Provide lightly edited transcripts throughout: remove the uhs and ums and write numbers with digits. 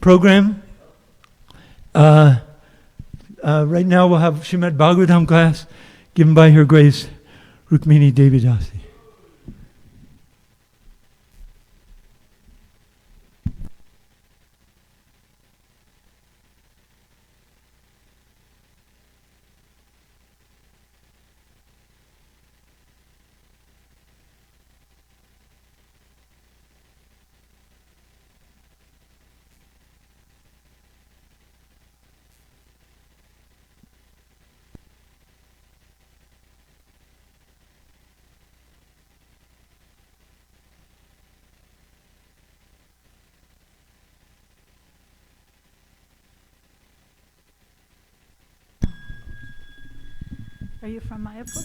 program. Right now we'll have Srimad Bhagavatam class given by Her Grace Rukmini Devidasi. Are you from Mayapur?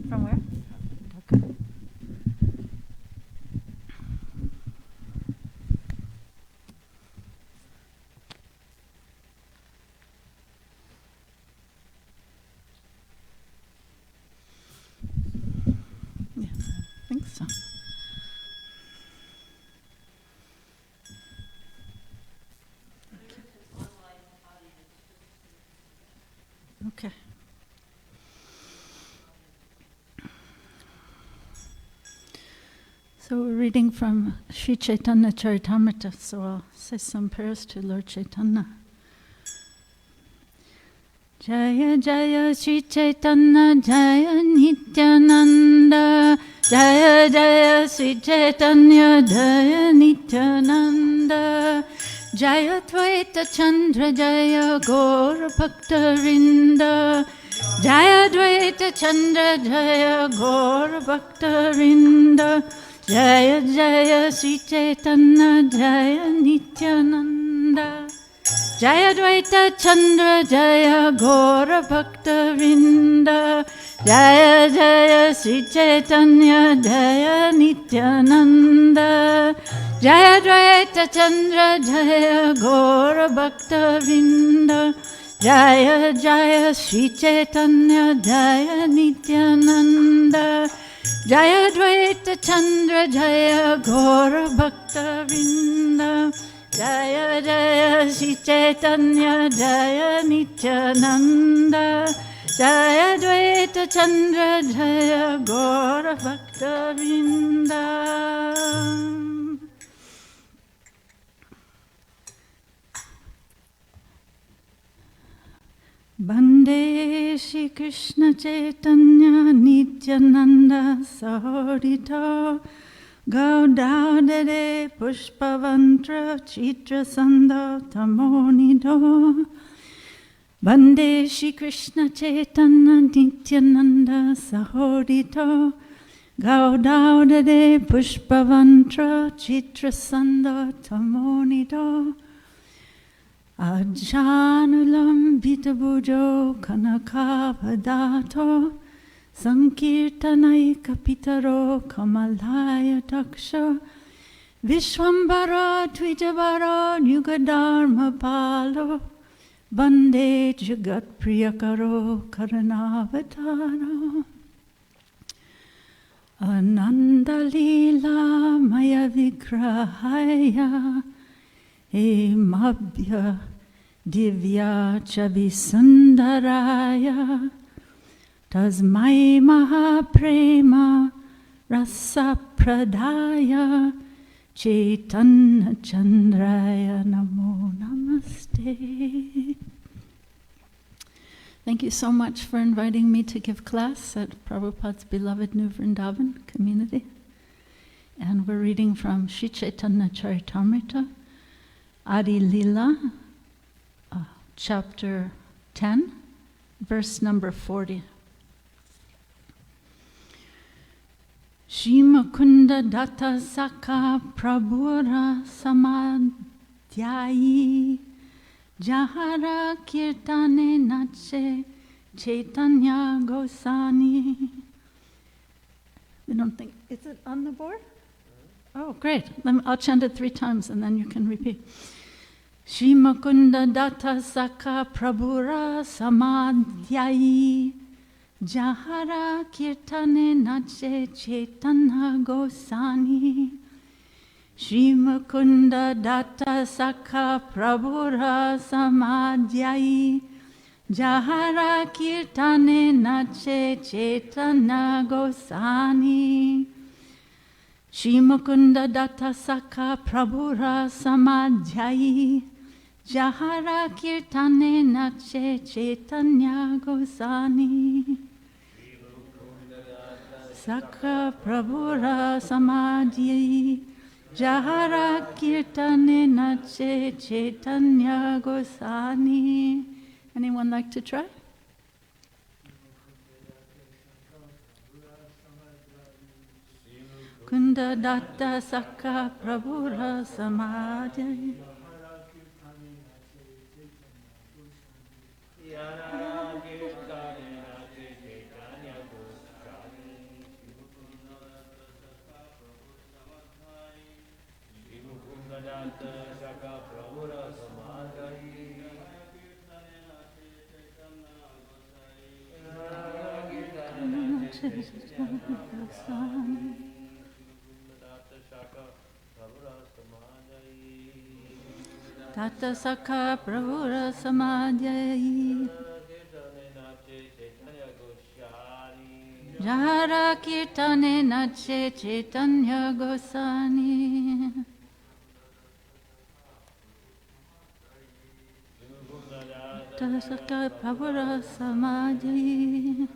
From where? Okay. Yeah, I think so. Okay. So we're reading from Sri Chaitanya Charitamrita, so I'll say some prayers to Lord Chaitanya. Jaya Jaya Sri Chaitanya Jaya Nityananda, Jaya Jaya Sri Chaitanya Jaya Nityananda, Jaya Dvaita Chandra Jaya Gaura Bhakta Rinda, Jaya Dvaita Chandra Jaya Gaura Bhakta Rinda, Jaya Jaya Sri Chaitanya Jaya Nityananda, Jaya Dvaita Chandra Jaya Gaura Bhakta Vrinda, Jaya Jaya Sri Chaitanya Jaya Nityananda, Jaya Dvaita Chandra Jaya Gaura Bhakta Vrinda, Jaya Jaya Sri Chaitanya Jaya Nityananda, Jaya Dvaita Chandra Jaya Gaura Bhakta Vrinda, Jaya Jaya Sri Chaitanya Jaya Nityananda, Jaya Dvaita Chandra Jaya Gaura Bhakta Vrinda. Bande Shri Krishna Chaitanya Nityananda Sahodita Gaudadare Pushpavantra Chitra Sanda Tamonido. Bande Shri Krishna Chaitanya Nityananda Sahodita Gaudadare Pushpavantra Chitra Sanda Tamonido. Ajanulam Vitabhujo Kanakavadato Sankirtanai Kapitaro Kamalaya Daksha Vishwambara Twijabara Nyugadharma Palo Bande Jagat Priyakaro Karanavataro Ananda Lila Maya Vigrahaya Mabhya Divya Chavisundaraya Tasmai Mahaprema Rasa Pradaya Chaitanya Chandraya Namo Namaste. Thank you so much for inviting me to give class at Prabhupada's beloved New Vrindavan community. And we're reading from Sri Chaitanya Charitamrita Adi Lila, chapter 10, verse number 40. Shimakunda Datta Saka Prabhura Samadhyayi Jahara Kirtane Nache Chaitanya Gosani. I don't think, is it on the board? Oh, great. I'll chant it 3 times and then you can repeat. Shimakunda Datta Saka Prabhura Samadhyayi Jahara Kirtane Nache Chaitanya Gosani Shri Mukunda Datta Sakha Prabhura Samadhyai Jahara Kirtane Nache Chaitanya Gosani. Shri Mukunda Datta Sakha Prabhura Samadhyai Jahara Kirtane Nache Chaitanya Gosani. Sakha Prabhura Samadhyai Jahara Kirtane Nache Chaitanya Gosani. Anyone like to try? Kunda Datta Sakha Prabhura Samadhyai. Datta Sakha Prabhura Samadhyai Jahara Kirtane Nache Chaitanya Gosani. Datta Sakha Prabhura Samadhyai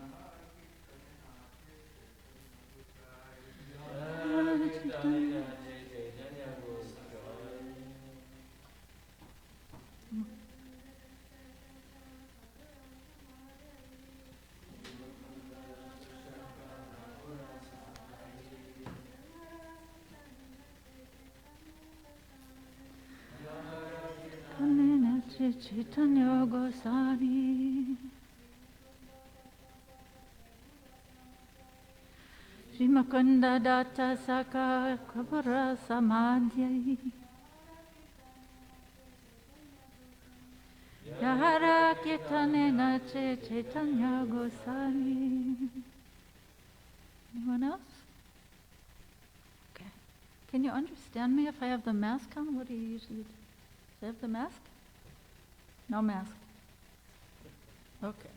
Chaitanya Gosani. Shri Mukunda Datta Sakha Prabhura Samadhyai Jahara Kirtane Nache Chaitanya Gosani. Anyone else? Okay. Can you understand me if I have the mask on? What do you usually do? Do I have the mask? No mask. Okay.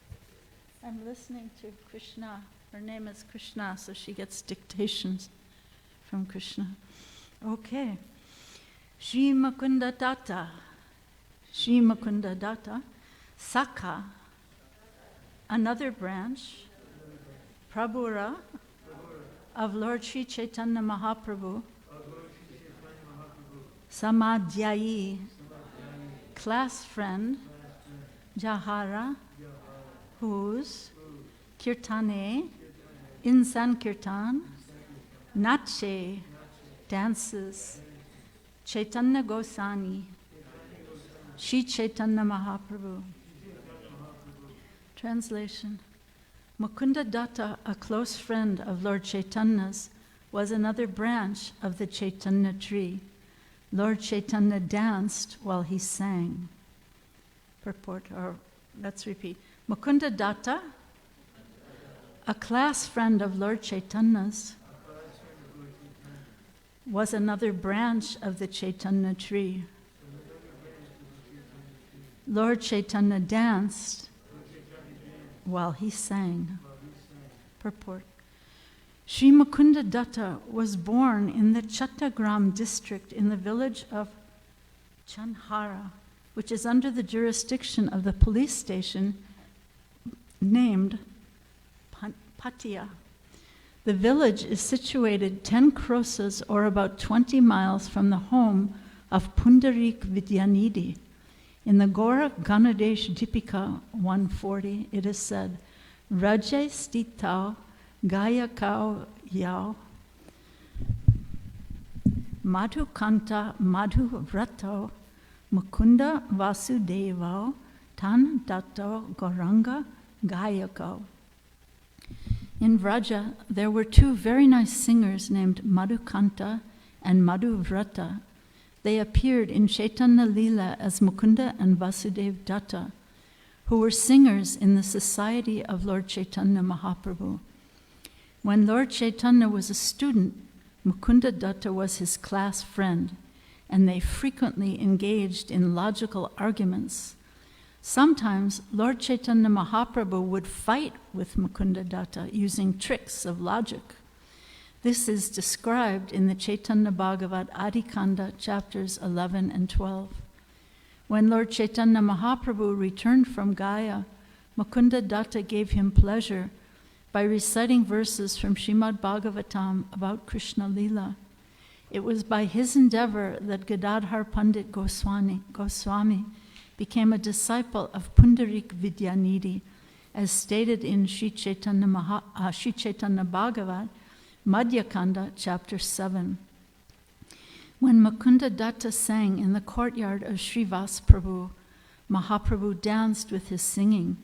I'm listening to Krishna. Her name is Krishna, so she gets dictations from Krishna. Okay. Shri Mukunda Datta. Shri Mukunda Datta. Sakha. Another branch. Prabhura. Of Lord Sri Chaitanya Mahaprabhu. Samadhyai. Class friend. Jahara. Whose. Kirtane. In Sankirtan. Nache. Dances. Chaitanya Gosani. Shri Chaitanya Mahaprabhu. Translation. Mukunda Datta, a close friend of Lord Chaitanya's, was another branch of the Chaitanya tree. Lord Chaitanya danced while he sang. Purport, or let's repeat. Mukunda Datta, a class friend of Lord Chaitanya's, was another branch of the Chaitanya tree. Lord Chaitanya danced while he sang. Purport. Sri Mukunda Datta was born in the Chattagram district in the village of Chanhara, which is under the jurisdiction of the police station named Patia. The village is situated 10 krosas, or about 20 miles, from the home of Pundarik Vidyanidhi. In the Gora Ganadesh Dipika 140, it is said, Raje Stitao Gayakao Yao Madhu Kanta Madhu Vrato Mukunda Vasudevao Tan Dato Goranga Gayako. In Vraja, there were two very nice singers named Madhukanta and Madhuvrata. They appeared in Chaitanya Lila as Mukunda and Vasudev Datta, who were singers in the society of Lord Chaitanya Mahaprabhu. When Lord Chaitanya was a student, Mukunda Datta was his class friend, and they frequently engaged in logical arguments. Sometimes Lord Chaitanya Mahaprabhu would fight with Mukunda Datta using tricks of logic. This is described in the Chaitanya Bhagavat Adi Kanda chapters 11 and 12. When Lord Chaitanya Mahaprabhu returned from Gaya, Mukunda Datta gave him pleasure by reciting verses from Srimad Bhagavatam about Krishna Lila. It was by his endeavor that Gadadhar Pandit Goswami became a disciple of Pundarik Vidyanidhi, as stated in Sri Chaitanya Bhagavat, Madhya Kanda, chapter 7. When Mukunda Datta sang in the courtyard of Srivas Prabhu, Mahaprabhu danced with his singing,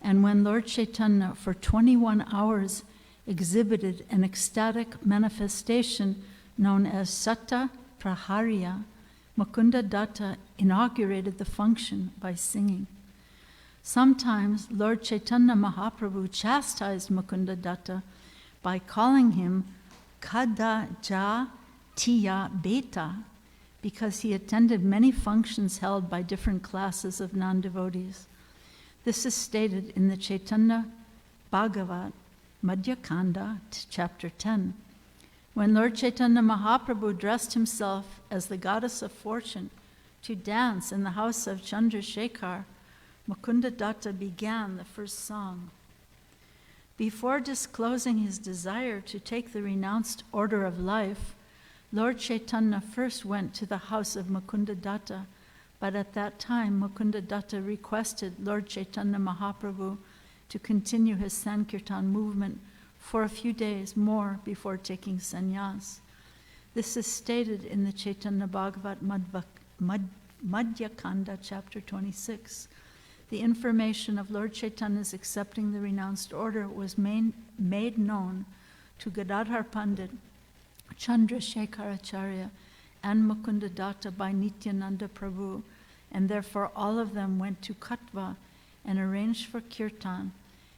and when Lord Chaitanya for 21 hours exhibited an ecstatic manifestation known as Satta Praharya, Mukunda Datta inaugurated the function by singing. Sometimes Lord Chaitanya Mahaprabhu chastised Mukunda Datta by calling him Kada Ja Tiya Beta, because he attended many functions held by different classes of non-devotees. This is stated in the Chaitanya Bhagavat, Madhya Kanda, chapter 10. When Lord Chaitanya Mahaprabhu dressed himself as the goddess of fortune to dance in the house of Chandrasekhar, Mukunda Datta began the first song. Before disclosing his desire to take the renounced order of life, Lord Chaitanya first went to the house of Mukunda Datta, but at that time Mukunda Datta requested Lord Chaitanya Mahaprabhu to continue his Sankirtan movement for a few days more before taking sannyas. This is stated in the Chaitanya Bhagavat Madhya Kanda, chapter 26. The information of Lord Chaitanya's accepting the renounced order was made known to Gadadhar Pandit, Chandrasekharacharya, and Mukunda Datta by Nityananda Prabhu, and therefore all of them went to Katva and arranged for kirtan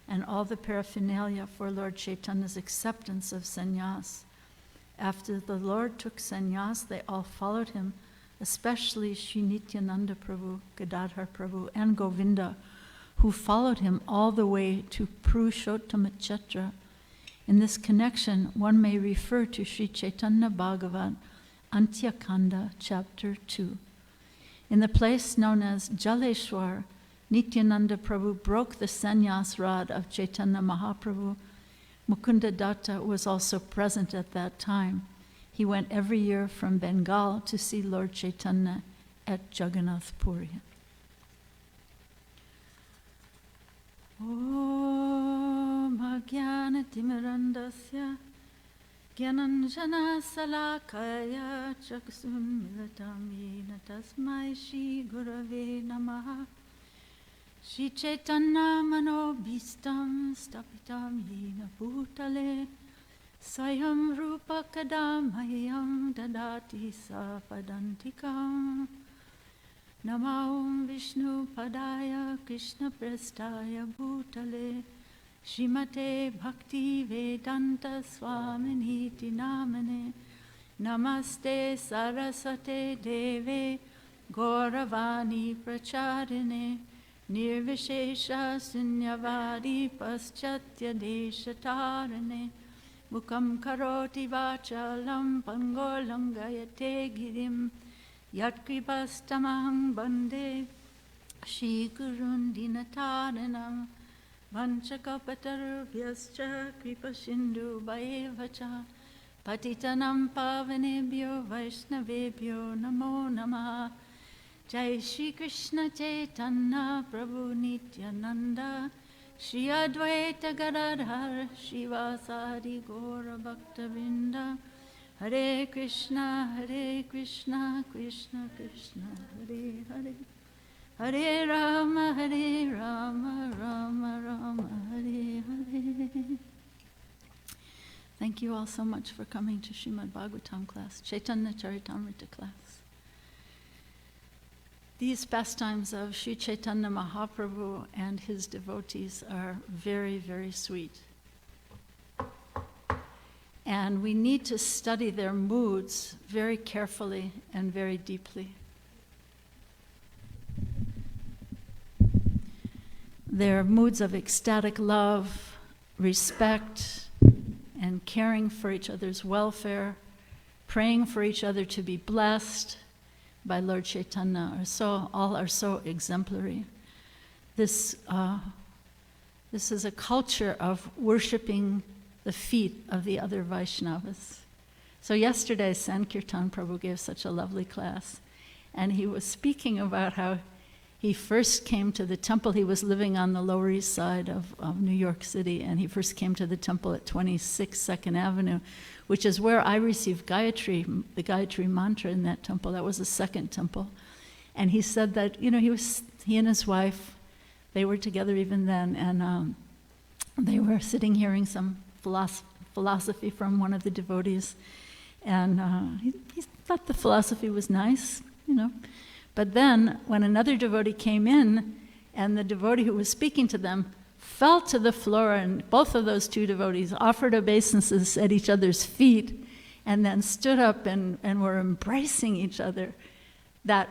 and all the paraphernalia for Lord Chaitanya's acceptance of sannyas. After the Lord took sannyas, they all followed him, especially Sri Nityananda Prabhu, Gadadhar Prabhu, and Govinda, who followed him all the way to Purushottama Chatra. In this connection, one may refer to Sri Chaitanya Bhagavat, Antya Kanda, chapter 2. In the place known as Jaleshwar, Nityananda Prabhu broke the sannyas rod of Chaitanya Mahaprabhu. Mukunda Datta was also present at that time. He went every year from Bengal to see Lord Chaitanya at Jagannath Puri. Om Ajnana Timirandasya Gyananjana Salakaya Chaksun Milatam Yena Tasmai Shri Gurave Namaha Shri Chaitanya Manobhistam Stapitam Yena Bhutale Swayam Rupa Kadamayam Dadati Sapadantikam Namahum Vishnu Padaya Krishna Prestaya Bhutale Srimate Bhakti Vedanta Swaminiti Namane Namaste Saraswate Deve Gauravani Pracharine Nirvishesha Sunyavadi Paschatya Deshatarane Mukam Karoti Vachalam Pangolam Gayate Girim Yatkripastamangang Bande Shri Gurun Dinataranam Vanchakapatarubhyascha Kripasindhu Bhaevacha Patitanam Pavanebhyo Vaishnavebhyo Namo Namaha Jai Shri Krishna Chaitanya Prabhu Nityananda Shri Advaita Gadadhar Shivasadi Gaura Bhaktavinda Hare Krishna Krishna Krishna Hare Hare Hare Rama Rama Rama Hare Hare. Thank you all so much for coming to Srimad Bhagavatam class, Chaitanya Charitamrita class. These pastimes of Sri Chaitanya Mahaprabhu and his devotees are very, very sweet. And we need to study their moods very carefully and very deeply. Their moods of ecstatic love, respect, and caring for each other's welfare, praying for each other to be blessed by Lord Chaitanya all are so exemplary. This is a culture of worshiping the feet of the other Vaishnavas. So yesterday, Sankirtan Prabhu gave such a lovely class, and he was speaking about how he first came to the temple. He was living on the Lower East Side of New York City, and he first came to the temple at 26 Second Avenue, which is where I received Gayatri, the Gayatri mantra in that temple. That was the second temple. And he said that, he and his wife, they were together even then, and they were sitting hearing some philosophy from one of the devotees, and he thought the philosophy was nice, But then, when another devotee came in, and the devotee who was speaking to them fell to the floor, and both of those two devotees offered obeisances at each other's feet, and then stood up and were embracing each other, that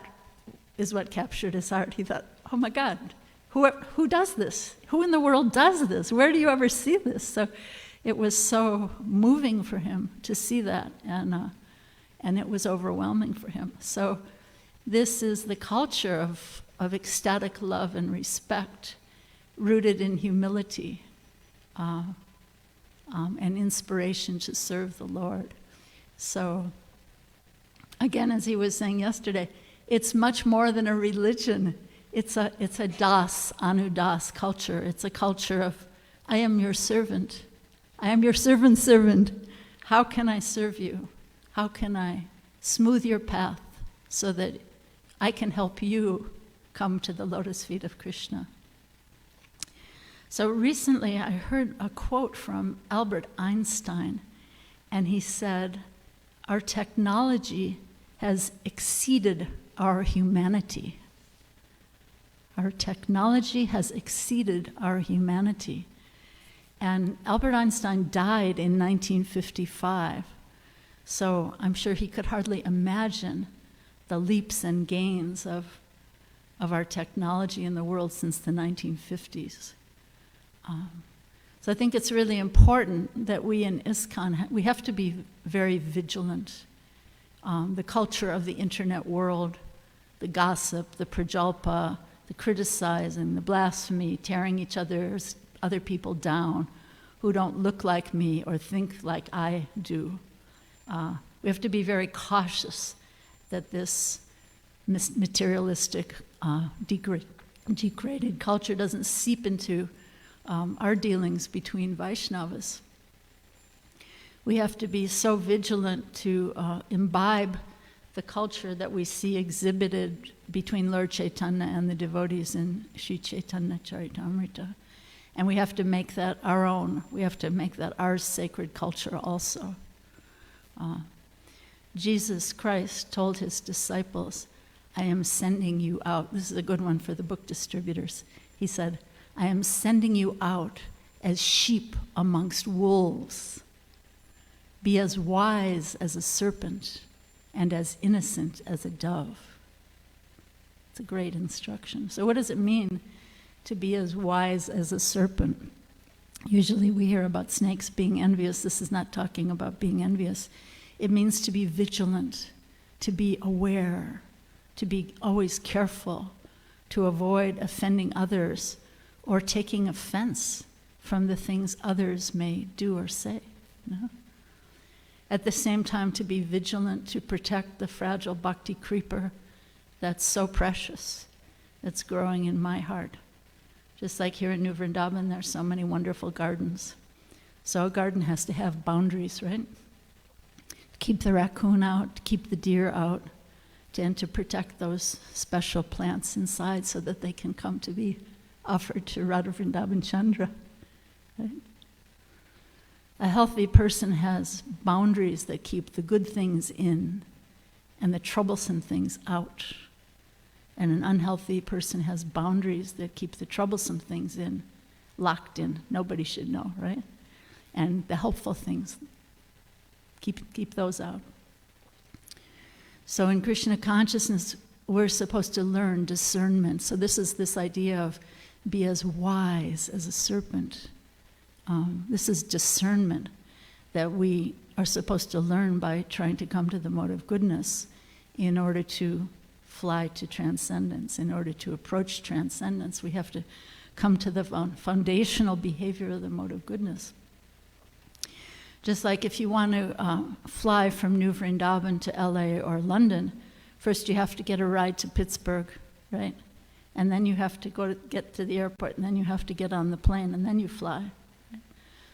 is what captured his heart. He thought, oh my God, who does this? Who in the world does this? Where do you ever see this? So it was so moving for him to see that, and it was overwhelming for him. So this is the culture of ecstatic love and respect, rooted in humility and inspiration to serve the Lord. So, again, as he was saying yesterday, it's much more than a religion. It's a das, anudas culture. It's a culture of, I am your servant. I am your servant's servant. How can I serve you? How can I smooth your path so that I can help you come to the lotus feet of Krishna? So recently I heard a quote from Albert Einstein, and he said, our technology has exceeded our humanity. Our technology has exceeded our humanity. And Albert Einstein died in 1955, so I'm sure he could hardly imagine the leaps and gains of our technology in the world since the 1950s. So I think it's really important that we in ISKCON, we have to be very vigilant. The culture of the internet world, the gossip, the prajalpa, the criticizing, the blasphemy, tearing other people down who don't look like me or think like I do. We have to be very cautious that this materialistic, degraded culture doesn't seep into our dealings between Vaishnavas. We have to be so vigilant to imbibe the culture that we see exhibited between Lord Chaitanya and the devotees in Sri Chaitanya Charitamrita. And we have to make that our own. We have to make that our sacred culture also. Jesus Christ told his disciples, I am sending you out. This is a good one for the book distributors. He said, I am sending you out as sheep amongst wolves. Be as wise as a serpent and as innocent as a dove. It's a great instruction. So what does it mean to be as wise as a serpent? Usually we hear about snakes being envious. This is not talking about being envious. It means to be vigilant, to be aware, to be always careful, to avoid offending others or taking offense from the things others may do or say. At the same time, to be vigilant, to protect the fragile bhakti creeper that's so precious, that's growing in my heart. Just like here in New Vrindavan, there's so many wonderful gardens. So a garden has to have boundaries, right? Keep the raccoon out, keep the deer out, and to protect those special plants inside so that they can come to be offered to Radha Vrindavan Chandra. Right? A healthy person has boundaries that keep the good things in and the troublesome things out. And an unhealthy person has boundaries that keep the troublesome things locked in. Nobody should know, right? And the helpful things Keep those out. So in Krishna consciousness, we're supposed to learn discernment. So this is this idea of be as wise as a serpent. This is discernment that we are supposed to learn by trying to come to the mode of goodness in order to fly to transcendence. In order to approach transcendence, we have to come to the foundational behavior of the mode of goodness. Just like if you want to fly from New Vrindavan to LA or London, first you have to get a ride to Pittsburgh, right? And then you have to get to the airport, and then you have to get on the plane, and then you fly. Right?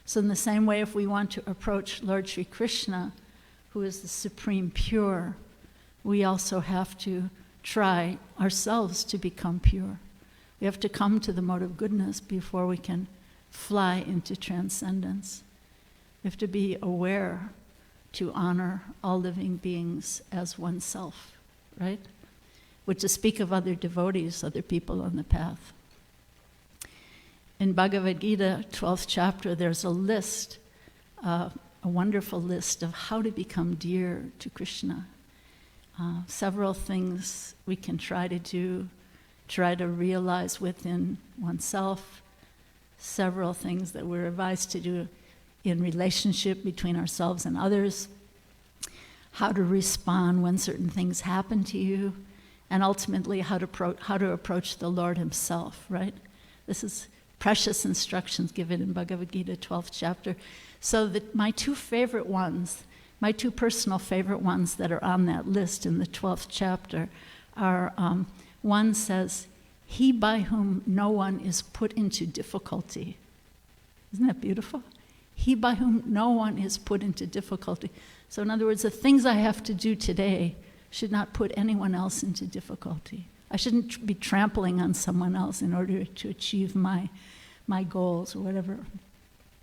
So in the same way, if we want to approach Lord Sri Krishna, who is the supreme pure, we also have to try ourselves to become pure. We have to come to the mode of goodness before we can fly into transcendence. We have to be aware to honor all living beings as oneself, right? Which to speak of other devotees, other people on the path. In Bhagavad Gita, 12th chapter, there's a list, a wonderful list of how to become dear to Krishna. Several things we can try to do, try to realize within oneself, several things that we're advised to do in relationship between ourselves and others, how to respond when certain things happen to you, and ultimately how to approach the Lord himself, right? This is precious instructions given in Bhagavad Gita, 12th chapter. So that my two personal favorite ones that are on that list in the 12th chapter are, one says, he by whom no one is put into difficulty. Isn't that beautiful? He by whom no one is put into difficulty. So in other words, the things I have to do today should not put anyone else into difficulty. I shouldn't be trampling on someone else in order to achieve my goals or whatever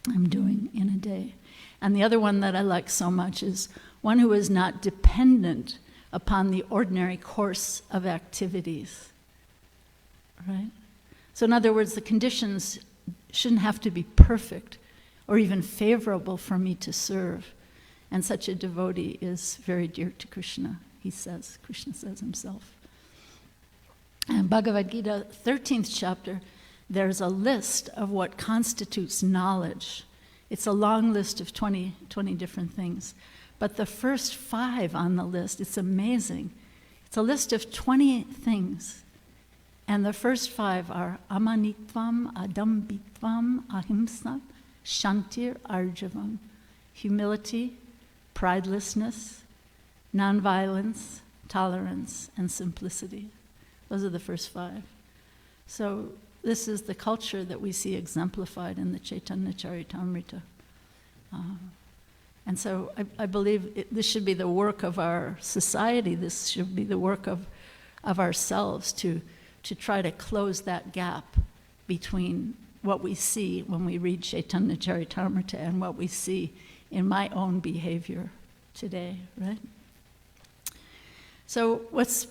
I'm doing in a day. And the other one that I like so much is one who is not dependent upon the ordinary course of activities, right? So in other words, the conditions shouldn't have to be perfect or even favorable for me to serve. And such a devotee is very dear to Krishna, Krishna says himself. And Bhagavad Gita, 13th chapter, there's a list of what constitutes knowledge. It's a long list of 20 different things. But the first 5 on the list, it's amazing. It's a list of 20 things. And the first 5 are amanitvam, adambitvam, ahimsa, shantir, arjavam, humility, pridelessness, nonviolence, tolerance, and simplicity. Those are the first 5. So this is the culture that we see exemplified in the Chaitanya Charitamrita. And so I believe this should be the work of our society. This should be the work of ourselves to try to close that gap between what we see when we read Chaitanya Charitamrita and what we see in my own behavior today, right? So what's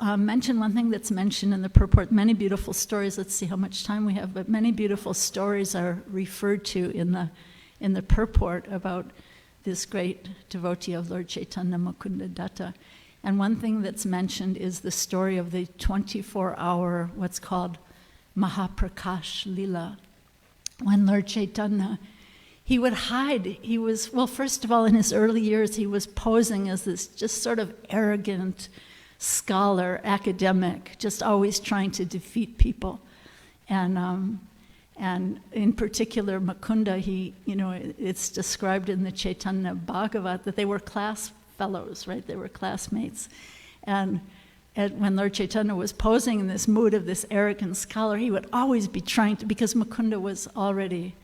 mentioned, one thing that's mentioned in the purport, many beautiful stories, let's see how much time we have, but many beautiful stories are referred to in the purport about this great devotee of Lord Chaitanya, Mukunda Datta. And one thing that's mentioned is the story of the 24-hour, what's called Mahaprakash Lila. When Lord Chaitanya, he would hide. First of all, in his early years, he was posing as this just sort of arrogant scholar, academic, just always trying to defeat people. And in particular, Mukunda, it's described in the Chaitanya Bhagavat that they were class fellows, right? They were classmates. And when Lord Chaitanya was posing in this mood of this arrogant scholar, he would always be trying to, because Mukunda was already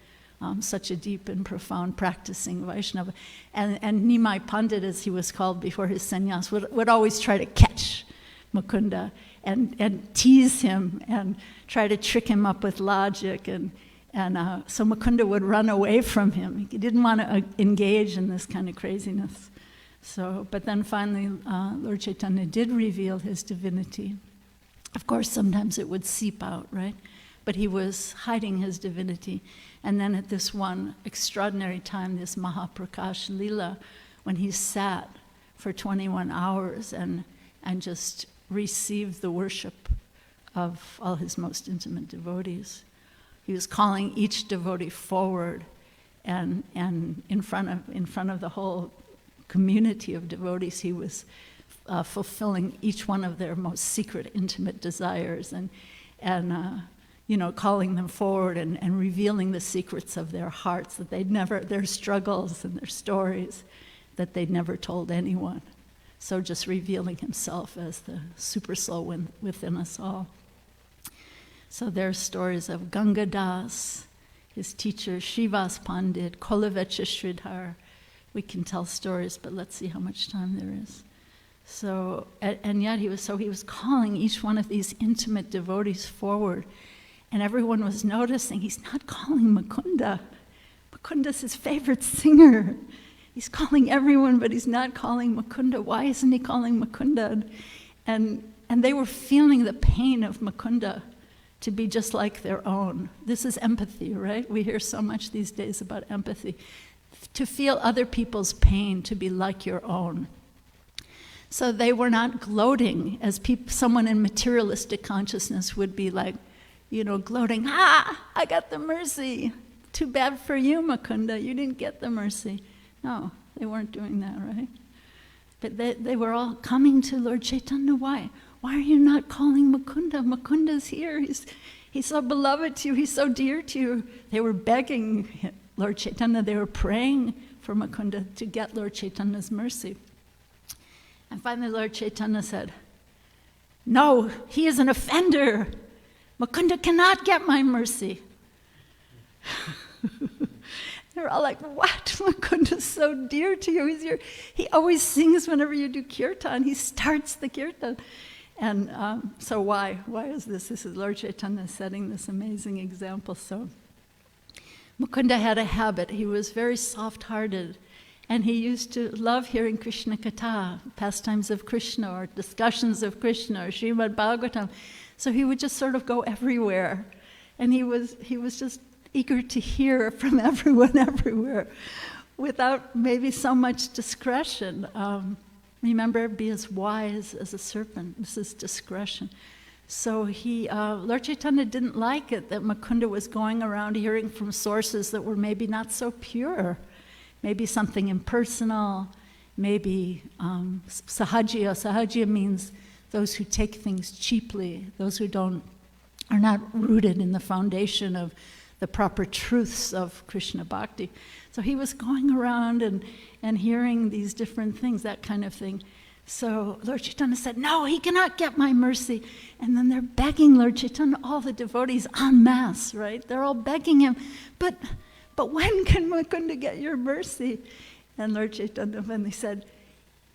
such a deep and profound practicing Vaishnava. And Nimai Pandit, as he was called before his sannyas, would always try to catch Mukunda and tease him and try to trick him up with logic. And so Mukunda would run away from him. He didn't want to engage in this kind of craziness. But then finally, Lord Chaitanya did reveal his divinity. Of course, sometimes it would seep out, right? But he was hiding his divinity. And then at this one extraordinary time, this Mahaprakash Lila, when he sat for 21 hours and just received the worship of all his most intimate devotees. He was calling each devotee forward, and in front of the whole community of devotees, he was fulfilling each one of their most secret, intimate desires, and calling them forward and revealing the secrets of their hearts that their struggles and their stories that they'd never told anyone. So just revealing himself as the super soul within us all. So there are stories of Ganga Das, his teacher Srivas Pandit, Kolavecha Sridhar. We can tell stories, but let's see how much time there is. So, and yet he was calling each one of these intimate devotees forward, and everyone was noticing he's not calling Mukunda. Mukunda's his favorite singer. He's calling everyone, but he's not calling Mukunda. Why isn't he calling Mukunda? And they were feeling the pain of Mukunda to be just like their own. This is empathy, right? We hear so much these days about empathy. To feel other people's pain, to be like your own. So they were not gloating as someone in materialistic consciousness would be like, gloating, I got the mercy. Too bad for you, Mukunda, you didn't get the mercy. No, they weren't doing that, right? But they were all coming to Lord Chaitanya. Why? Why are you not calling Mukunda? Mukunda's here. He's so beloved to you. He's so dear to you. They were begging Lord Chaitanya. They were praying for Mukunda to get Lord Chaitanya's mercy. And finally Lord Chaitanya said, no, he is an offender. Mukunda cannot get my mercy. They're all like, what? Mukunda's so dear to you. He always sings whenever you do kirtan. He starts the kirtan. And so why? Why is this? This is Lord Chaitanya setting this amazing example. So Mukunda had a habit. He was very soft-hearted. And he used to love hearing Krishna Katha, pastimes of Krishna, or discussions of Krishna, or Srimad Bhagavatam. So he would just sort of go everywhere. And he was just eager to hear from everyone everywhere without maybe so much discretion. Remember, be as wise as a serpent. This is discretion. So Lord Chaitanya didn't like it that Mukunda was going around hearing from sources that were maybe not so pure. Maybe something impersonal, maybe sahajya. Sahajya means those who take things cheaply, those who are not rooted in the foundation of the proper truths of Krishna Bhakti. So he was going around and hearing these different things, that kind of thing. So Lord Chaitanya said, no, he cannot get my mercy. And then they're begging Lord Chaitanya, all the devotees en masse, right? They're all begging him, but when can Mukunda get your mercy? And Lord Chaitanya finally said,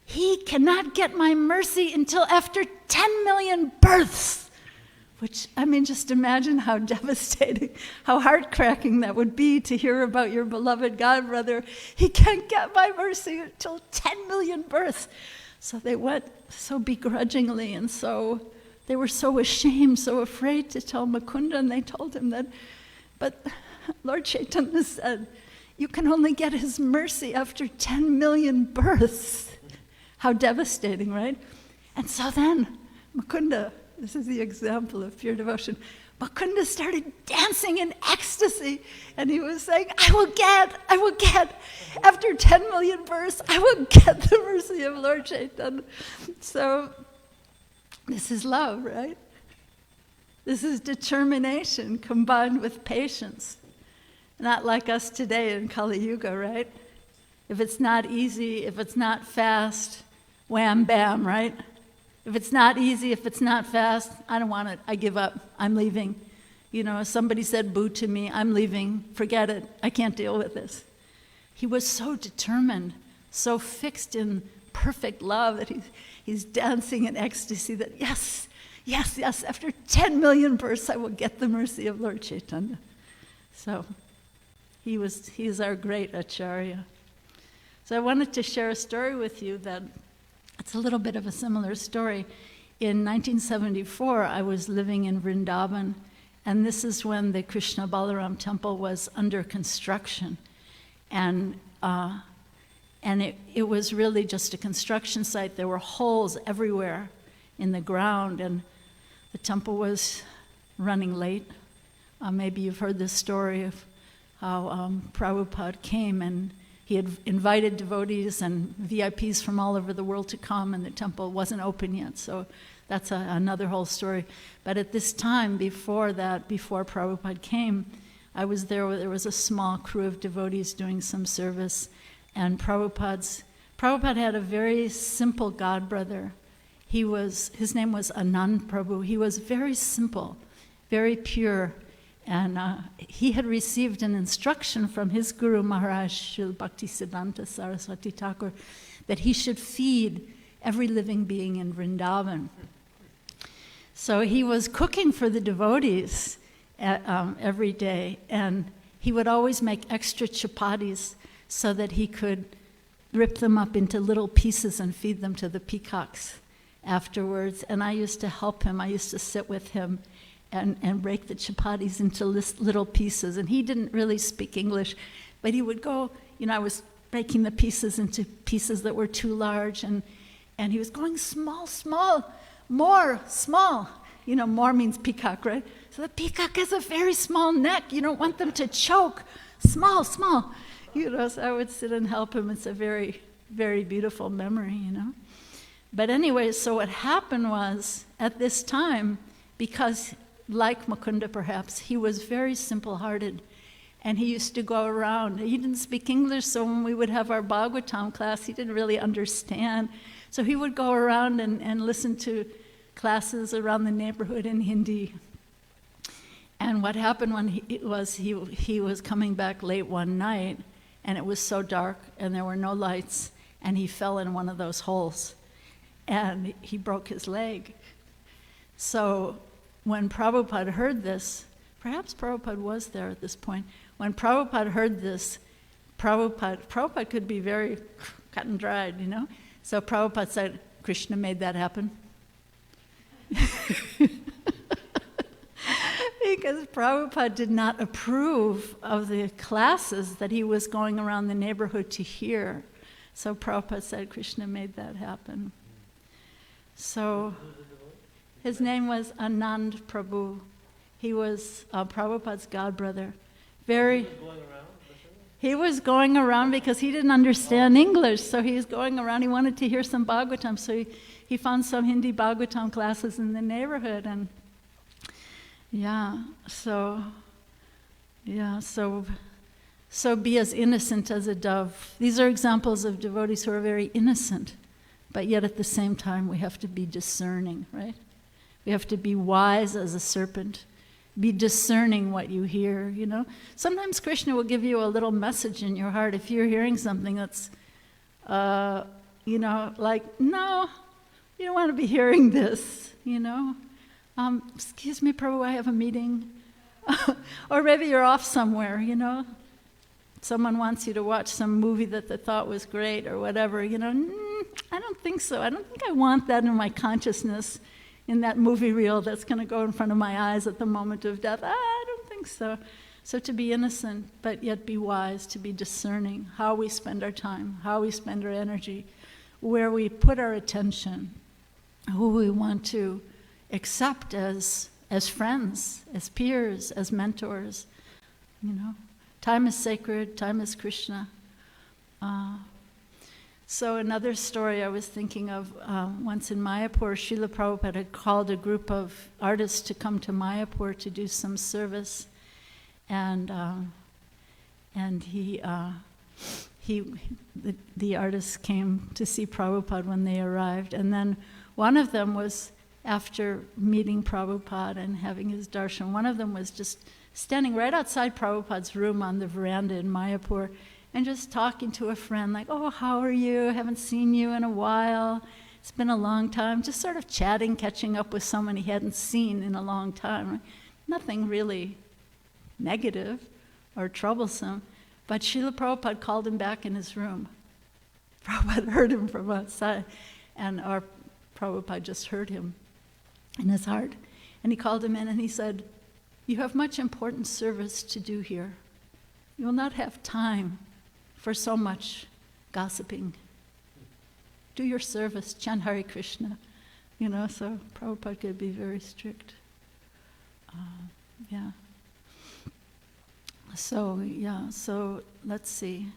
he cannot get my mercy until after 10 million births. Which, just imagine how devastating, how heart-cracking that would be to hear about your beloved godbrother. He can't get my mercy until 10 million births. So they went so begrudgingly, and so they were so ashamed, so afraid to tell Mukunda, and they told him that, but Lord Chaitanya said, you can only get his mercy after 10 million births. How devastating, right? And so then Mukunda, this is the example of pure devotion, Mukunda started dancing in ecstasy, and he was saying, I will get, after 10 million births, I will get the mercy of Lord Chaitanya. So this is love, right? This is determination combined with patience. Not like us today in Kali Yuga, right? If it's not easy, if it's not fast, wham, bam, right? If it's not easy, if it's not fast, I don't want it. I give up. I'm leaving. Somebody said boo to me. I'm leaving. Forget it. I can't deal with this. He was so determined, so fixed in perfect love that he's dancing in ecstasy that yes, after 10 million births, I will get the mercy of Lord Chaitanya. So he is our great Acharya. So I wanted to share a story with you that it's a little bit of a similar story. In 1974, I was living in Vrindavan, and this is when the Krishna Balaram temple was under construction. And And it was really just a construction site. There were holes everywhere in the ground, and the temple was running late. Maybe you've heard this story of how Prabhupada came and he had invited devotees and VIPs from all over the world to come, and the temple wasn't open yet. So that's another whole story. But at this time, before Prabhupada came, I was there. There was a small crew of devotees doing some service, and Prabhupada had a very simple godbrother. His name was Anand Prabhu. He was very simple, very pure, and he had received an instruction from his guru Maharaj Srila Bhaktisiddhanta Saraswati Thakur that he should feed every living being in Vrindavan. So he was cooking for the devotees every day, and he would always make extra chapatis so that he could rip them up into little pieces and feed them to the peacocks afterwards. And I used to help him. I used to sit with him and break the chapatis into little pieces. And he didn't really speak English, but he would go, I was breaking the pieces into pieces that were too large, and he was going small, small, more, small. More means peacock, right? So the peacock has a very small neck. You don't want them to choke. Small, small. So I would sit and help him. It's a very, very beautiful memory, But anyway, so what happened was, at this time, because like Mukunda perhaps, he was very simple-hearted, and he used to go around. He didn't speak English, so when we would have our Bhagavatam class, he didn't really understand. So he would go around and listen to classes around the neighborhood in Hindi. And what happened when he was coming back late one night, and it was so dark, and there were no lights, and he fell in one of those holes, and he broke his leg. So when Prabhupada heard this, perhaps Prabhupada was there at this point, when Prabhupada heard this, Prabhupada could be very cut and dried, So Prabhupada said, Krishna made that happen. Because Prabhupada did not approve of the classes that he was going around the neighborhood to hear. So Prabhupada said Krishna made that happen. So his name was Anand Prabhu. He was Prabhupada's godbrother. He was going around because he didn't understand English, so he was going around. He wanted to hear some Bhagavatam, so he found some Hindi Bhagavatam classes in the neighborhood, and so be as innocent as a dove. These are examples of devotees who are very innocent, but yet at the same time we have to be discerning, right? We have to be wise as a serpent. Be discerning what you hear, Sometimes Krishna will give you a little message in your heart if you're hearing something that's, like, no, you don't want to be hearing this, Excuse me, Prabhu, I have a meeting. Or maybe you're off somewhere, Someone wants you to watch some movie that they thought was great or whatever, I don't think so. I don't think I want that in my consciousness, in that movie reel that's going to go in front of my eyes at the moment of death. I don't think so. So to be innocent, but yet be wise, to be discerning how we spend our time, how we spend our energy, where we put our attention, who we want to accept as friends, as peers, as mentors. Time is sacred, time is Krishna. So another story I was thinking of, once in Mayapur, Srila Prabhupada had called a group of artists to come to Mayapur to do some service, and the artists came to see Prabhupada when they arrived, and then one of them was, after meeting Prabhupada and having his darshan, one of them was just standing right outside Prabhupada's room on the veranda in Mayapur, and just talking to a friend, like, oh, how are you? I haven't seen you in a while. It's been a long time. Just sort of chatting, catching up with someone he hadn't seen in a long time. Nothing really negative or troublesome. But Srila Prabhupada called him back in his room. Prabhupada heard him from outside, and our Prabhupada just heard him in his heart. And he called him in and he said, you have much important service to do here. You will not have time for so much gossiping. Do your service, chant Hare Krishna. So Prabhupada could be very strict. Yeah. So let's see.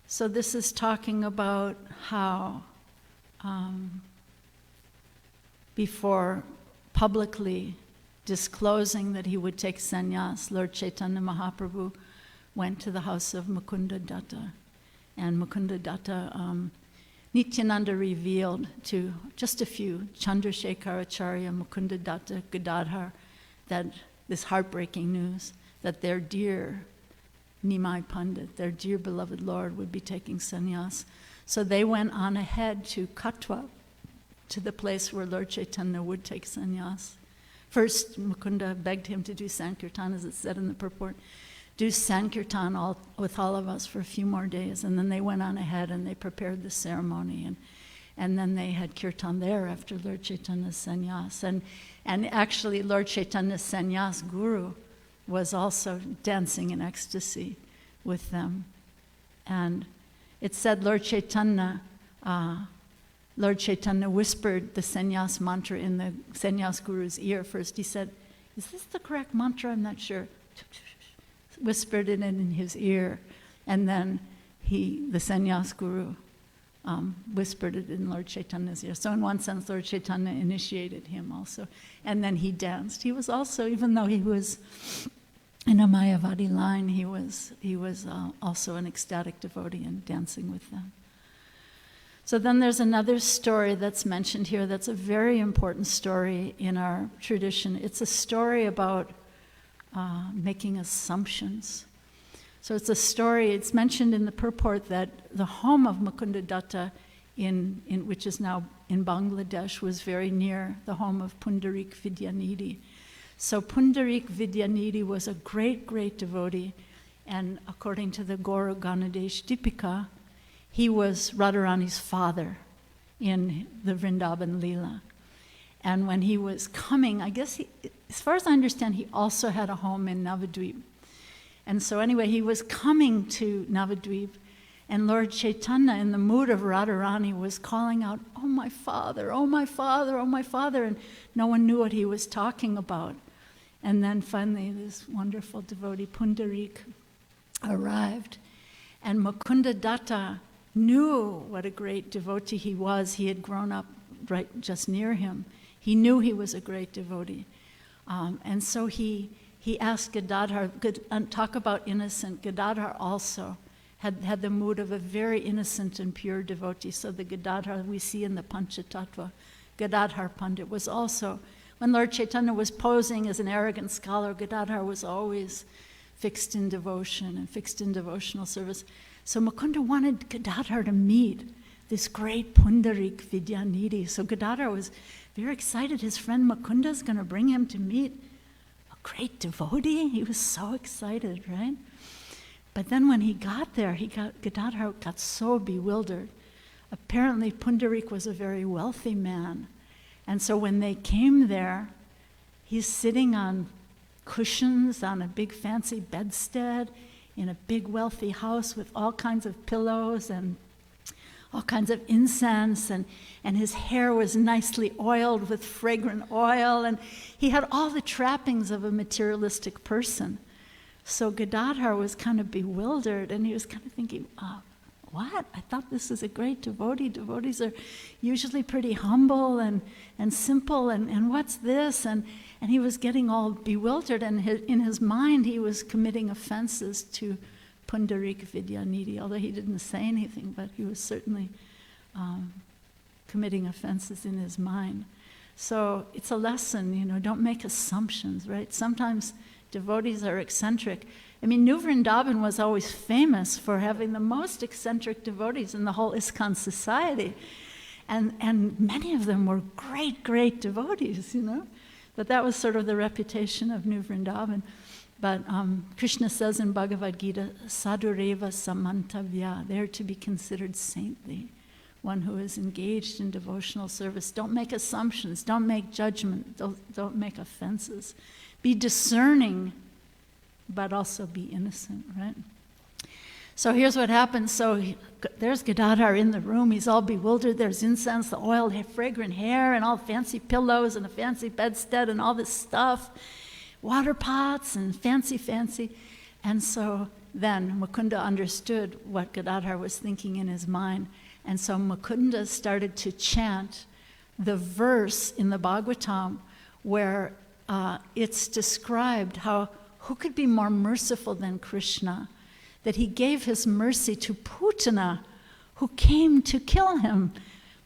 So this is talking about how before publicly disclosing that he would take sannyas, Lord Chaitanya Mahaprabhu went to the house of Mukunda Datta. And Mukunda Datta, Nityananda revealed to just a few, Chandrasekhar Acharya, Mukunda Datta, Gadadhar, that this heartbreaking news that their dear Nimai Pandit, their dear beloved Lord, would be taking sannyas. So they went on ahead to Katwa, to the place where Lord Chaitanya would take sannyas. First, Mukunda begged him to do Sankirtan, as it said in the purport, do Sankirtan with all of us for a few more days. And then they went on ahead and they prepared the ceremony. And then they had Kirtan there after Lord Chaitanya's sannyas. And actually, Lord Chaitanya's sannyas guru was also dancing in ecstasy with them. And it said Lord Chaitanya whispered the sannyas mantra in the sannyas guru's ear first. He said, "Is this the correct mantra? I'm not sure." Whispered it in his ear. And then the sannyas guru whispered it in Lord Chaitanya's ear. So in one sense, Lord Chaitanya initiated him also. And then he danced. He was also, even though he was in a Mayavadi line, he was also an ecstatic devotee and dancing with them. So then there's another story that's mentioned here that's a very important story in our tradition. It's a story about making assumptions. So it's a story, it's mentioned in the purport that the home of Mukunda Datta, which is now in Bangladesh, was very near the home of Pundarik Vidyanidhi. So Pundarik Vidyanidhi was a great, great devotee, and according to the Gaura Ganadesh Dipika, he was Radharani's father in the Vrindavan Lila. And when he was coming, I guess, as far as I understand, he also had a home in Navadvip. And so anyway, he was coming to Navadvip, and Lord Chaitanya, in the mood of Radharani, was calling out, "Oh my father, oh my father, oh my father," and no one knew what he was talking about. And then finally this wonderful devotee, Pundarik, arrived. And Mukunda Datta knew what a great devotee he was. He had grown up right just near him. He knew he was a great devotee. And so he asked Gadadhar, talk about innocent. Gadadhar also had the mood of a very innocent and pure devotee. So the Gadadhar we see in the Panchatattva, Gadadhar Pandit, was also, when Lord Chaitanya was posing as an arrogant scholar, Gadadhar was always fixed in devotion and fixed in devotional service. So Mukunda wanted Gadadhar to meet this great Pundarik Vidyanidhi. So Gadadhar was very excited. His friend Mukunda is going to bring him to meet a great devotee. He was so excited, right? But then when he got there, Gadadhar got so bewildered. Apparently Pundarik was a very wealthy man. And so when they came there, he's sitting on cushions on a big fancy bedstead in a big wealthy house with all kinds of pillows and all kinds of incense, and his hair was nicely oiled with fragrant oil, and he had all the trappings of a materialistic person. So Gadadhar was kind of bewildered, and he was kind of thinking, what? I thought this was a great devotee. Devotees are usually pretty humble and simple, and what's this? And he was getting all bewildered, and in his mind he was committing offenses to Pundarik Vidyanidhi, although he didn't say anything, but he was certainly committing offenses in his mind. So it's a lesson, don't make assumptions, right? Sometimes devotees are eccentric. I mean, New Vrindavan was always famous for having the most eccentric devotees in the whole ISKCON society. And many of them were great, great devotees, But that was sort of the reputation of New Vrindavan. But Krishna says in Bhagavad Gita, sadhureva samantavya, they're to be considered saintly, one who is engaged in devotional service. Don't make assumptions, don't make judgment, don't make offenses. Be discerning, but also be innocent, right? So here's what happens. So there's Gadadhar in the room. He's all bewildered. There's incense, the oil, fragrant hair, and all fancy pillows and a fancy bedstead and all this stuff. Water pots and fancy. And so then Mukunda understood what Gadadhar was thinking in his mind. And so Mukunda started to chant the verse in the Bhagavatam where it's described how who could be more merciful than Krishna? That he gave his mercy to Putana, who came to kill him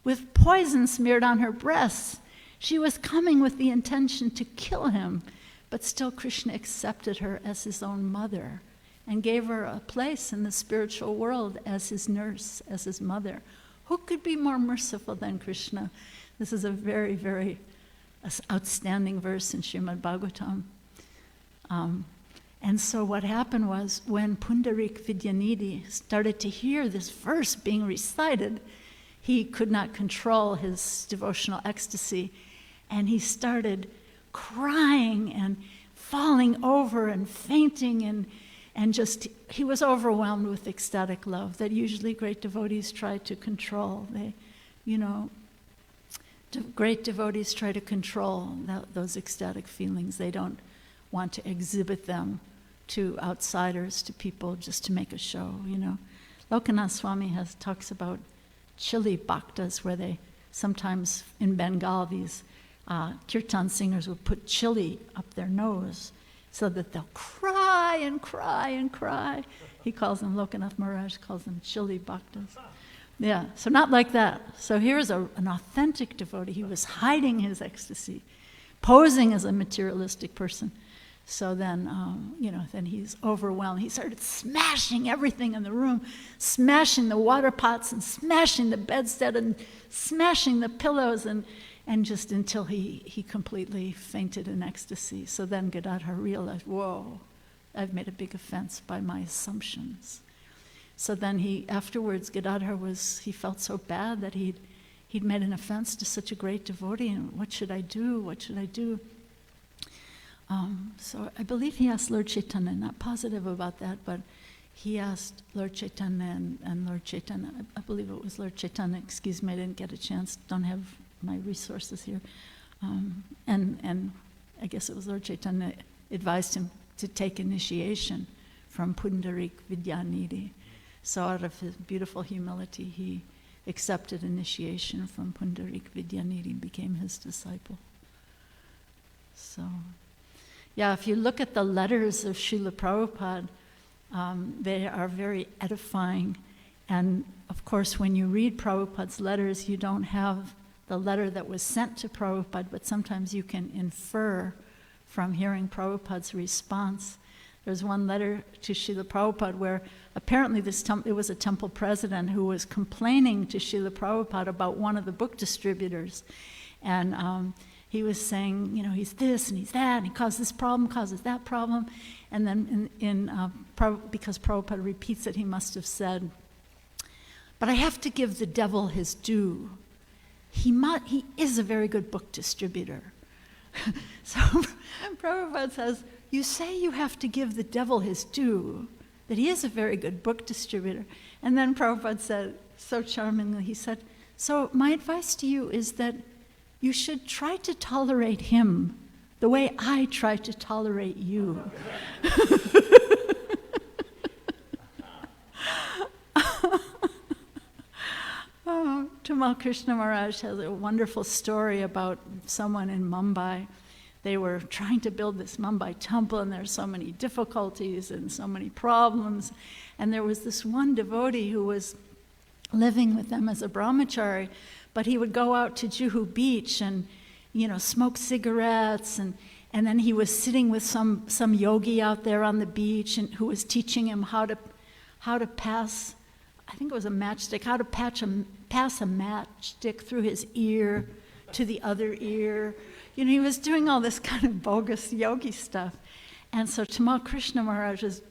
with poison smeared on her breasts. She was coming with the intention to kill him, but still Krishna accepted her as his own mother and gave her a place in the spiritual world as his nurse, as his mother. Who could be more merciful than Krishna? This is a very, very outstanding verse in Srimad Bhagavatam. And so what happened was when Pundarik Vidyanidhi started to hear this verse being recited, he could not control his devotional ecstasy, and he started crying and falling over and fainting and just, he was overwhelmed with ecstatic love that usually great devotees try to control. They, great devotees try to control those ecstatic feelings. They don't want to exhibit them to outsiders, to people, just to make a show, Lokanath Swami talks about chili bhaktas, where they sometimes, in Bengal, these kirtan singers would put chili up their nose so that they'll cry and cry and cry. He calls them, Lokanath Maharaj calls them chili bhaktas. Yeah, so not like that. So here's an authentic devotee. He was hiding his ecstasy, posing as a materialistic person. So then, then he's overwhelmed. He started smashing everything in the room, smashing the water pots and smashing the bedstead and smashing the pillows and just until he completely fainted in ecstasy. So then Gadadhar realized, whoa, I've made a big offense by my assumptions. So then afterwards, Gadadhar he felt so bad that he'd made an offense to such a great devotee, and what should I do? What should I do? So I believe he asked Lord Chaitanya, not positive about that, but he asked Lord Chaitanya and Lord Chaitanya, I believe it was Lord Chaitanya, excuse me, I didn't get a chance, don't have my resources here. And I guess it was Lord Chaitanya advised him to take initiation from Pundarik Vidyanidhi. So out of his beautiful humility, he accepted initiation from Pundarik Vidyanidhi and became his disciple. So, yeah, if you look at the letters of Srila Prabhupada, they are very edifying. And of course, when you read Prabhupada's letters, you don't have the letter that was sent to Prabhupada, but sometimes you can infer from hearing Prabhupada's response. There's one letter to Srila Prabhupada where apparently it was a temple president who was complaining to Srila Prabhupada about one of the book distributors. And he was saying, he's this and he's that, and he causes this problem, causes that problem. And then because Prabhupada repeats it, he must have said, but I have to give the devil his due. He is a very good book distributor. So Prabhupada says, you say you have to give the devil his due, that he is a very good book distributor. And then Prabhupada said, so charmingly, he said, so my advice to you is that you should try to tolerate him the way I try to tolerate you. Tamal Krishna Maharaj has a wonderful story about someone in Mumbai. They were trying to build this Mumbai temple, and there were so many difficulties and so many problems. And there was this one devotee who was living with them as a brahmachari, but he would go out to Juhu Beach and, smoke cigarettes, and then he was sitting with some yogi out there on the beach and who was teaching him how to pass, I think it was a matchstick, how to pass a matchstick through his ear to the other ear. He was doing all this kind of bogus yogi stuff. And so Tamal Krishna Maharaj is,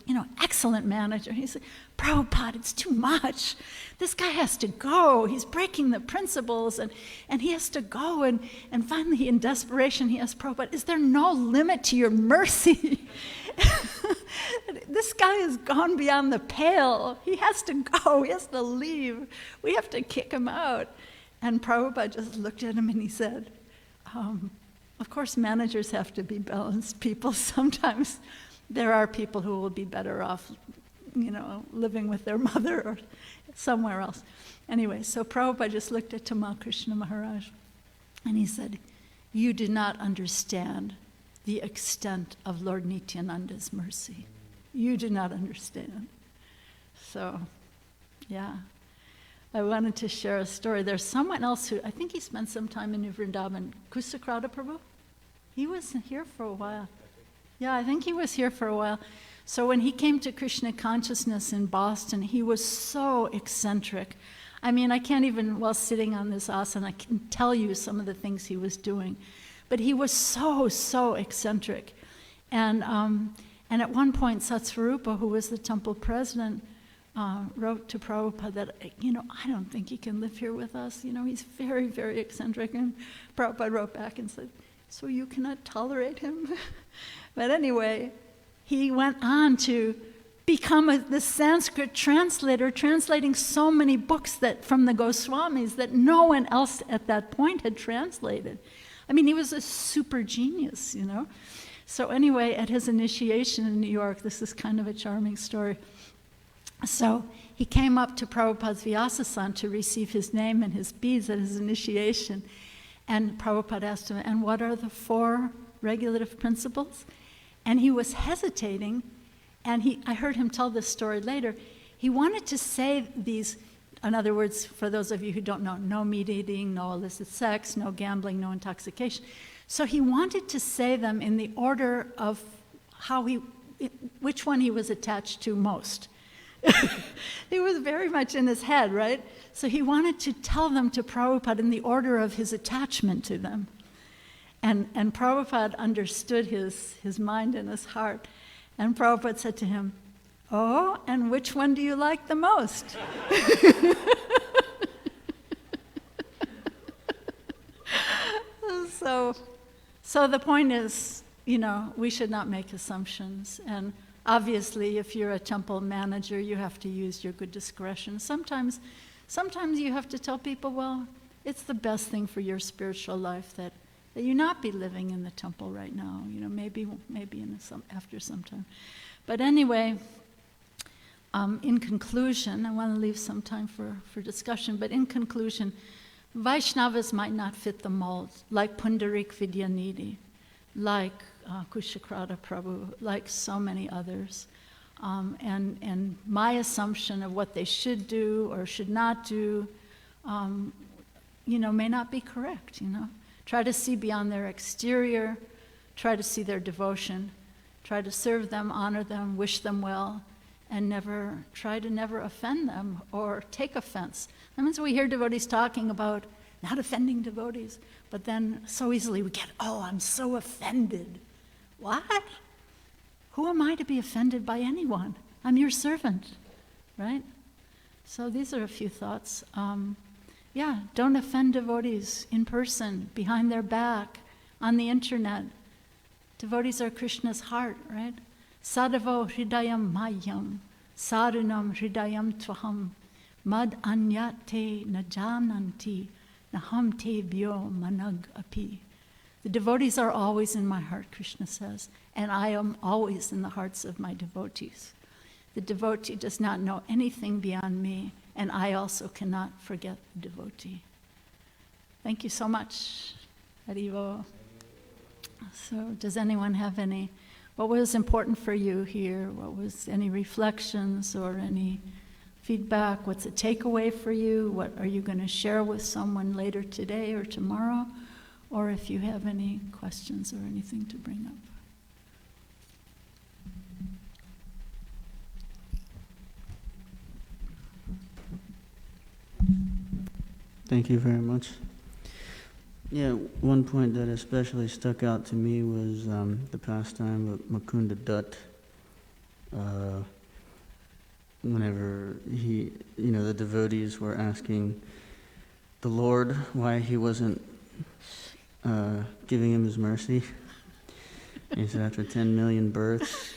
excellent manager. He said, Prabhupada, it's too much. This guy has to go. He's breaking the principles, and he has to go. And finally, in desperation, he asked Prabhupada, is there no limit to your mercy? This guy has gone beyond the pale. He has to go. He has to leave. We have to kick him out. And Prabhupada just looked at him and he said, of course, managers have to be balanced people. Sometimes there are people who will be better off, living with their mother or somewhere else. Anyway, so Prabhupada just looked at Tamal Krishna Maharaj and he said, you do not understand the extent of Lord Nityananda's mercy. You do not understand. So, yeah. I wanted to share a story. There's someone else who, I think he spent some time in New Vrindavan, Kusakrata Prabhu. He was here for a while. Yeah, I think he was here for a while. So when he came to Krishna consciousness in Boston, he was so eccentric. I mean, I can't even, while sitting on this asana, I can tell you some of the things he was doing. But he was so eccentric. And at one point, Satsvarupa, who was the temple president, wrote to Prabhupada that, I don't think he can live here with us. He's very, very eccentric. And Prabhupada wrote back and said, so you cannot tolerate him? But anyway, he went on to become the Sanskrit translator, translating so many books from the Goswamis that no one else at that point had translated. I mean, he was a super genius, So anyway, at his initiation in New York, this is kind of a charming story. So he came up to Prabhupada's Vyasa-san to receive his name and his beads at his initiation. And Prabhupada asked him, and what are the 4 regulative principles? And he was hesitating, and I heard him tell this story later. He wanted to say these, in other words, for those of you who don't know, no meat eating, no illicit sex, no gambling, no intoxication. So he wanted to say them in the order of which one he was attached to most. It was very much in his head, right? So he wanted to tell them to Prabhupada in the order of his attachment to them. And Prabhupada understood his mind and his heart. And Prabhupada said to him, oh, and which one do you like the most? So the point is, we should not make assumptions. And obviously, if you're a temple manager, you have to use your good discretion. Sometimes you have to tell people, well, it's the best thing for your spiritual life that you not be living in the temple right now. Maybe after some time. But anyway, in conclusion, I want to leave some time for discussion, but in conclusion, Vaishnavas might not fit the mold, like Pundarik Vidyanidhi, like Kushakrata Prabhu, like so many others. And my assumption of what they should do or should not do, may not be correct, Try to see beyond their exterior, try to see their devotion, try to serve them, honor them, wish them well, and try to never offend them or take offense. Sometimes we hear devotees talking about not offending devotees, but then so easily we get, oh, I'm so offended. What? Who am I to be offended by anyone? I'm your servant, right? So these are a few thoughts. Don't offend devotees in person, behind their back, on the internet. Devotees are Krishna's heart, right? Sadavo hridayam mayam, sarunam hridayam tvaham, mad anyate najananti, naham te vyo manag api. The devotees are always in my heart, Krishna says, and I am always in the hearts of my devotees. The devotee does not know anything beyond me, and I also cannot forget the devotee. Thank you so much, Haribo. So does anyone have what was important for you here? What was any reflections or any feedback? What's a takeaway for you? What are you going to share with someone later today or tomorrow? Or if you have any questions or anything to bring up. Thank you very much. Yeah, one point that especially stuck out to me was the pastime of Mukunda Dutt. Whenever the devotees were asking the Lord why he wasn't giving him his mercy, He said after 10 million births.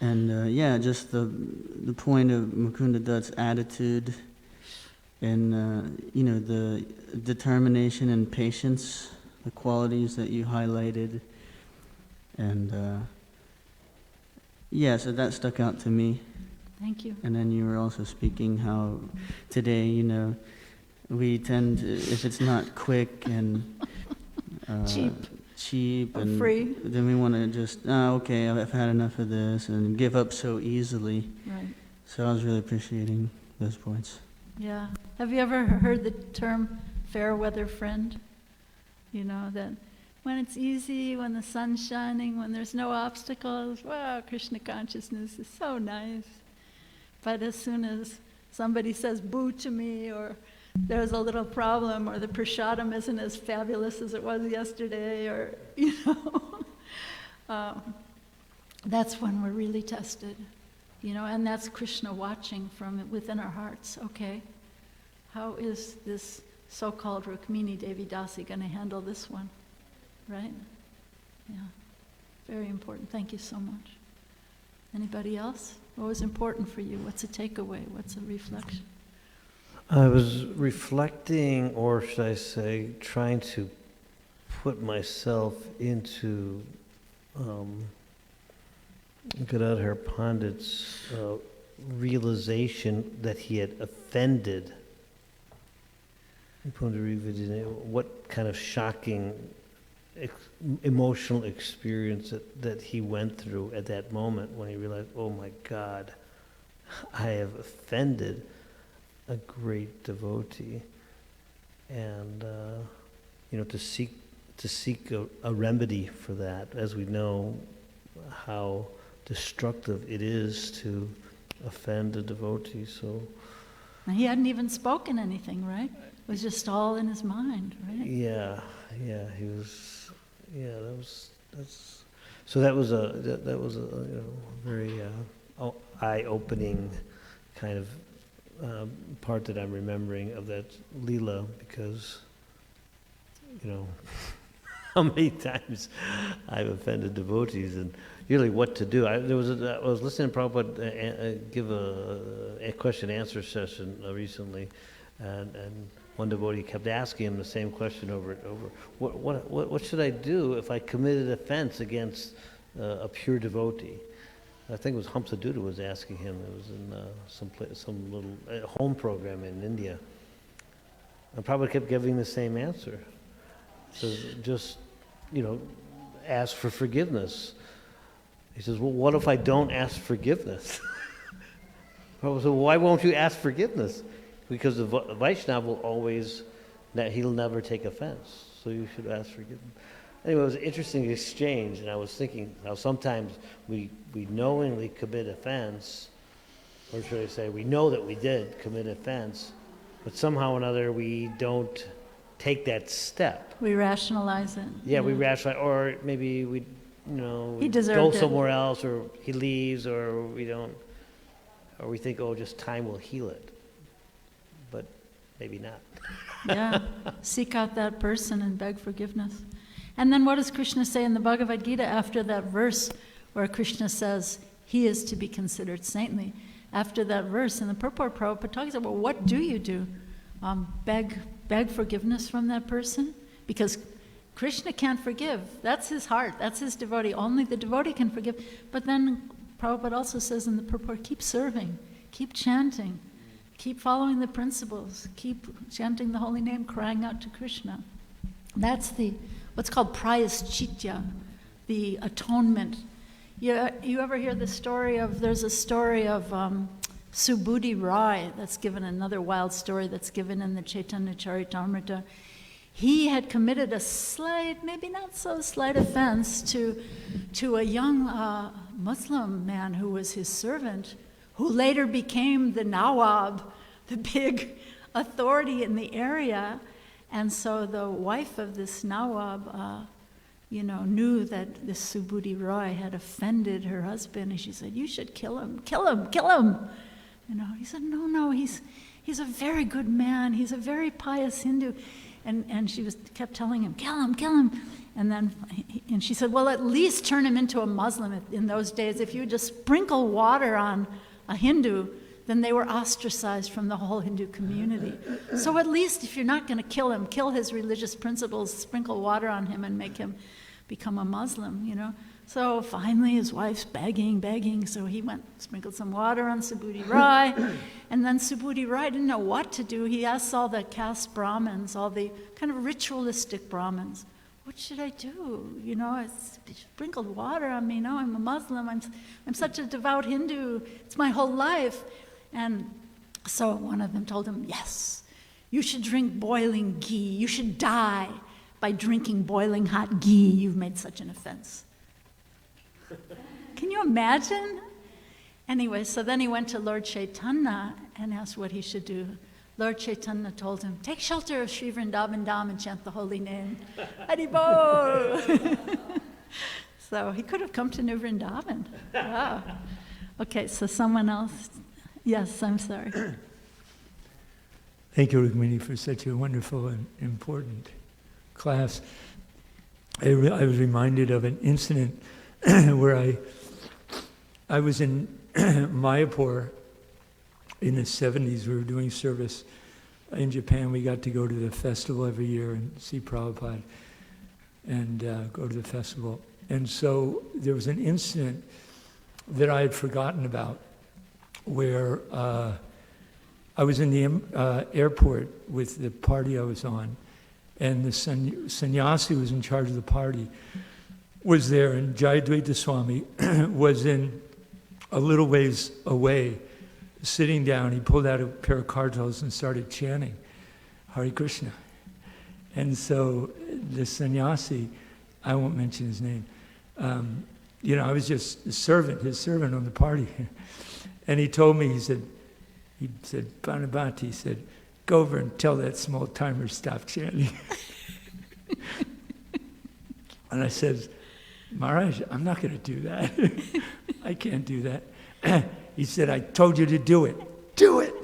And yeah, just the point of Mukunda Dutt's attitude and, the determination and patience, the qualities that you highlighted. And yeah, so that stuck out to me. Thank you. And then you were also speaking how today, we tend to, if it's not quick and cheap or and free, then we want to just, okay, I've had enough of this, and give up so easily. right? So I was really appreciating those points. Yeah. Have you ever heard the term fair weather friend? You know, that when it's easy, when the sun's shining, when there's no obstacles, wow, Krishna consciousness is so nice. But as soon as somebody says boo to me, or there's a little problem, or the prasadam isn't as fabulous as it was yesterday, or, that's when we're really tested. And that's Krishna watching from within our hearts. Okay, how is this so-called Rukmini Devi Dasi going to handle this one? Right? Yeah, very important. Thank you so much. Anybody else? What was important for you? What's a takeaway? What's a reflection? I was reflecting, or should I say, trying to put myself into Gadadhar Pandit's realization that he had offended what kind of shocking emotional experience that he went through at that moment when he realized, oh my God, I have offended a great devotee. And to seek a remedy for that, as we know how destructive it is to offend a devotee. So He hadn't even spoken anything, right? It was just all in his mind, right? Yeah, he was. Yeah, that was a very eye-opening kind of part that I'm remembering of that Lila, because how many times I've offended devotees and really what to do. I was listening to Prabhupada give a question-answer session recently, and one devotee kept asking him the same question over and over. What should I do if I committed offense against a pure devotee? I think it was Hamsaduta was asking him. It was in some little home program in India. And Prabhupada kept giving the same answer. Says, just, ask for forgiveness. He says, well, what if I don't ask forgiveness? Prabhupada said, well, why won't you ask forgiveness? Because the Vaishnava will always, he'll never take offense. So you should ask forgiveness. Anyway, it was an interesting exchange, and I was thinking how sometimes we knowingly commit offense, or should I say, we know that we did commit offense, but somehow or another we don't take that step. We rationalize it. Yeah, we rationalize, or maybe we, He deserved go it. somewhere else, or he leaves, or we don't, or we think, oh, just time will heal it. But maybe not. Yeah, seek out that person and beg forgiveness. And then what does Krishna say in the Bhagavad Gita after that verse where Krishna says he is to be considered saintly? After that verse, in the purport, Prabhupada talks about, well, what do you do? Beg forgiveness from that person? Because Krishna can't forgive. That's his heart. That's his devotee. Only the devotee can forgive. But then Prabhupada also says in the purport, keep serving, keep chanting, keep following the principles, keep chanting the holy name, crying out to Krishna. That's what's called prayaschitya, the atonement. You ever hear the story of, there's a story of Subudhi Rai, that's given, another wild story that's given in the Chaitanya Charitamrita. He had committed a slight, maybe not so slight offense to a young Muslim man who was his servant, who later became the Nawab, the big authority in the area. And so the wife of this Nawab, knew that this Subudhi Roy had offended her husband, and she said, you should kill him, kill him, kill him. He said, no, he's a very good man, he's a very pious Hindu. And she kept telling him, kill him, kill him. And she said, well, at least turn him into a Muslim. In those days, if you just sprinkle water on a Hindu, then they were ostracized from the whole Hindu community. So at least if you're not going to kill him, kill his religious principles, sprinkle water on him and make him become a Muslim, you know. So finally his wife's begging, so he went, sprinkled some water on Subhuti Rai, and then Subhuti Rai didn't know what to do. He asked all the caste Brahmins, all the kind of ritualistic Brahmins, what should I do? You know, it's sprinkled water on me. No, I'm a Muslim. I'm such a devout Hindu. It's my whole life. And so one of them told him, yes, you should drink boiling ghee. You should die by drinking boiling hot ghee. You've made such an offense. Can you imagine? Anyway, so then he went to Lord Chaitanya and asked what he should do. Lord Chaitanya told him, take shelter of Sri Vrindavan Dham and chant the holy name. Haribol! So he could have come to New Vrindavan. Wow. Okay, so someone else. Yes, I'm sorry. Thank you, Rukmini, for such a wonderful and important class. I was reminded of an incident where I was in Mayapur in the 70s. We were doing service in Japan. We got to go to the festival every year and see Prabhupada and go to the festival. And so there was an incident that I had forgotten about where I was in the airport with the party I was on, and the sannyasi who was in charge of the party was there, and Jayadvaita Swami was in a little ways away, sitting down. He pulled out a pair of kartals and started chanting Hare Krishna. And so the sannyasi, I won't mention his name, you know, I was just his servant on the party. And he told me, he said, Bhanabhati, he said, go over and tell that small timer stop chanting. And I said, Maharaj, I'm not going to do that. I can't do that. He said, I told you to do it. Do it!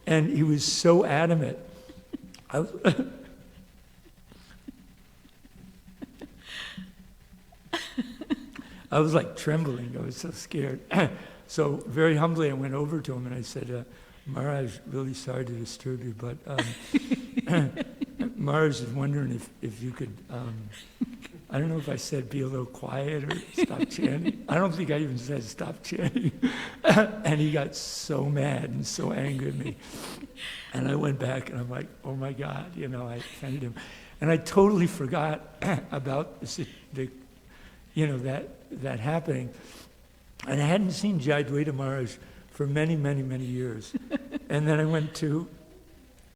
And he was so adamant. I was like trembling. I was so scared. So very humbly, I went over to him and I said, Maharaj, really sorry to disturb you, but Maharaj is wondering if you could, I don't know if I said be a little quiet or stop chanting. I don't think I even said stop chanting. And he got so mad and so angry at me. And I went back and I'm like, oh my God, you know, I offended him. And I totally forgot about that happening. And I hadn't seen Jayadvaita Maharaj for many, many, many years. And then I went to